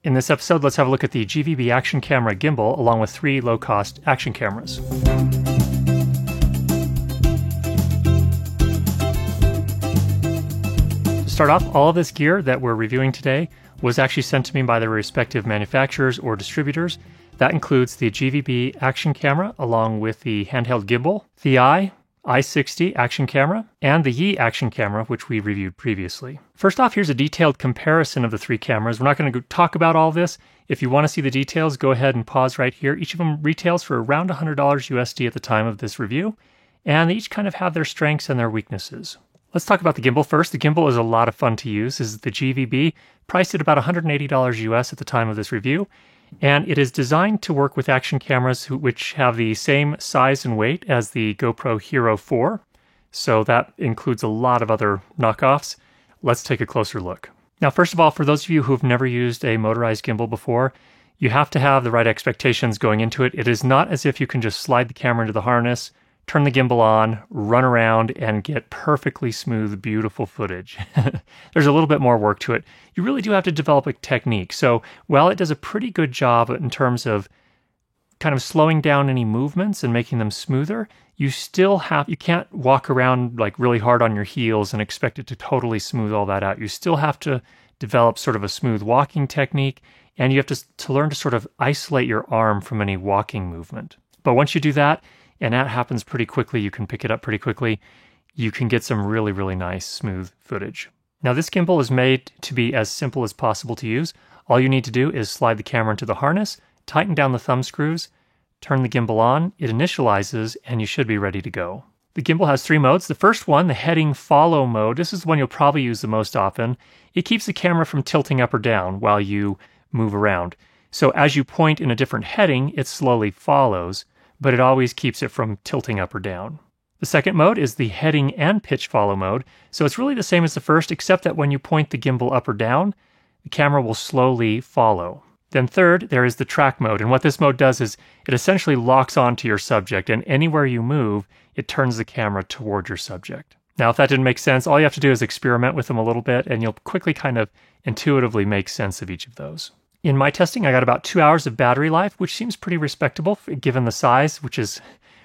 In this episode, let's have a look at the GVB Action Camera Gimbal along with 3 low-cost action cameras. To start off, all of this gear that we're reviewing today was actually sent to me by their respective manufacturers or distributors. That includes the GVB Action Camera along with the handheld gimbal, ThiEYE i60 action camera, and the ThiEYE action camera, which we reviewed previously. First off, here's a detailed comparison of the 3 cameras. We're not going to talk about all this. If you want to see the details, go ahead and pause right here. Each of them retails for around $100 USD at the time of this review, and they each kind of have their strengths and their weaknesses. Let's talk about the gimbal first. The gimbal is a lot of fun to use. This is the GVB, priced at about $180 US at the time of this review. And it is designed to work with action cameras which have the same size and weight as the GoPro Hero 4. So that includes a lot of other knockoffs. Let's take a closer look. Now, first of all, for those of you who have never used a motorized gimbal before, you have to have the right expectations going into it. It is not as if you can just slide the camera into the harness, turn the gimbal on, run around, and get perfectly smooth, beautiful footage. There's a little bit more work to it. You really do have to develop a technique. So while it does a pretty good job in terms of kind of slowing down any movements and making them smoother, you can't walk around like really hard on your heels and expect it to totally smooth all that out. You still have to develop sort of a smooth walking technique, and you have to learn to sort of isolate your arm from any walking movement. But once you do that, and that happens pretty quickly, you can pick it up pretty quickly, you can get some really, really nice, smooth footage. Now, this gimbal is made to be as simple as possible to use. All you need to do is slide the camera into the harness, tighten down the thumb screws, turn the gimbal on, it initializes, and you should be ready to go. The gimbal has 3 modes. The first one, the heading follow mode, this is the one you'll probably use the most often. It keeps the camera from tilting up or down while you move around. So as you point in a different heading, it slowly follows, but it always keeps it from tilting up or down. The second mode is the heading and pitch follow mode, so it's really the same as the first, except that when you point the gimbal up or down, the camera will slowly follow. Then third, there is the track mode, and what this mode does is it essentially locks onto your subject, and anywhere you move, it turns the camera toward your subject. Now, if that didn't make sense, all you have to do is experiment with them a little bit, and you'll quickly kind of intuitively make sense of each of those. In my testing, I got about 2 hours of battery life, which seems pretty respectable given the size, which is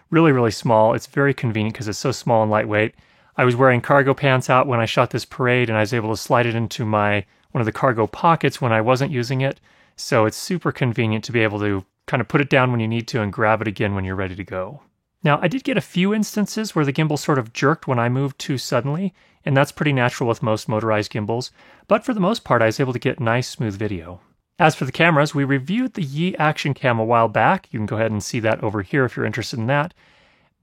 really, really small. It's very convenient because it's so small and lightweight. I was wearing cargo pants out when I shot this parade, and I was able to slide it into one of the cargo pockets when I wasn't using it. So it's super convenient to be able to kind of put it down when you need to and grab it again when you're ready to go. Now, I did get a few instances where the gimbal sort of jerked when I moved too suddenly, and that's pretty natural with most motorized gimbals. But for the most part, I was able to get nice, smooth video. As for the cameras, we reviewed the ThiEYE Action Cam a while back. You can go ahead and see that over here if you're interested in that.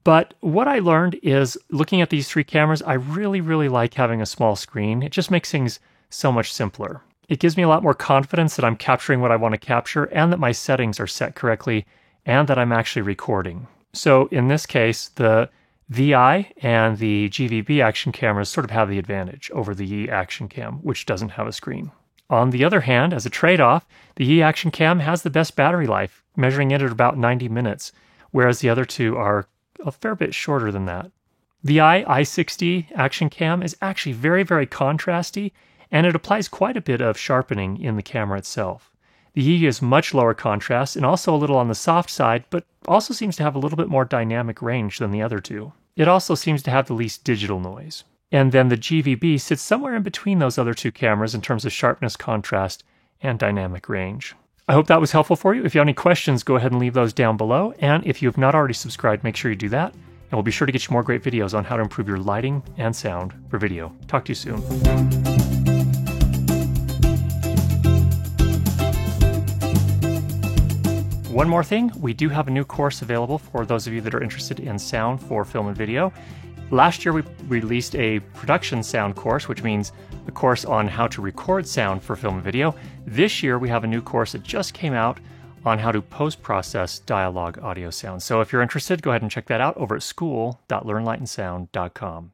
But what I learned is, looking at these 3 cameras, I really, really like having a small screen. It just makes things so much simpler. It gives me a lot more confidence that I'm capturing what I want to capture and that my settings are set correctly and that I'm actually recording. So in this case, the ThiEYE and the GVB Action cameras sort of have the advantage over the ThiEYE Action Cam, which doesn't have a screen. On the other hand, as a trade-off, the ThiEYE Action Cam has the best battery life, measuring it at about 90 minutes, whereas the other 2 are a fair bit shorter than that. The ThiEYE i60 Action Cam is actually very, very contrasty, and it applies quite a bit of sharpening in the camera itself. The ThiEYE is much lower contrast and also a little on the soft side, but also seems to have a little bit more dynamic range than the other 2. It also seems to have the least digital noise. And then the GVB sits somewhere in between those other 2 cameras in terms of sharpness, contrast, and dynamic range. I hope that was helpful for you. If you have any questions, go ahead and leave those down below. And if you have not already subscribed, make sure you do that. And we'll be sure to get you more great videos on how to improve your lighting and sound for video. Talk to you soon. One more thing, we do have a new course available for those of you that are interested in sound for film and video. Last year, we released a production sound course, which means a course on how to record sound for film and video. This year, we have a new course that just came out on how to post-process dialogue audio sound. So if you're interested, go ahead and check that out over at school.learnlightandsound.com.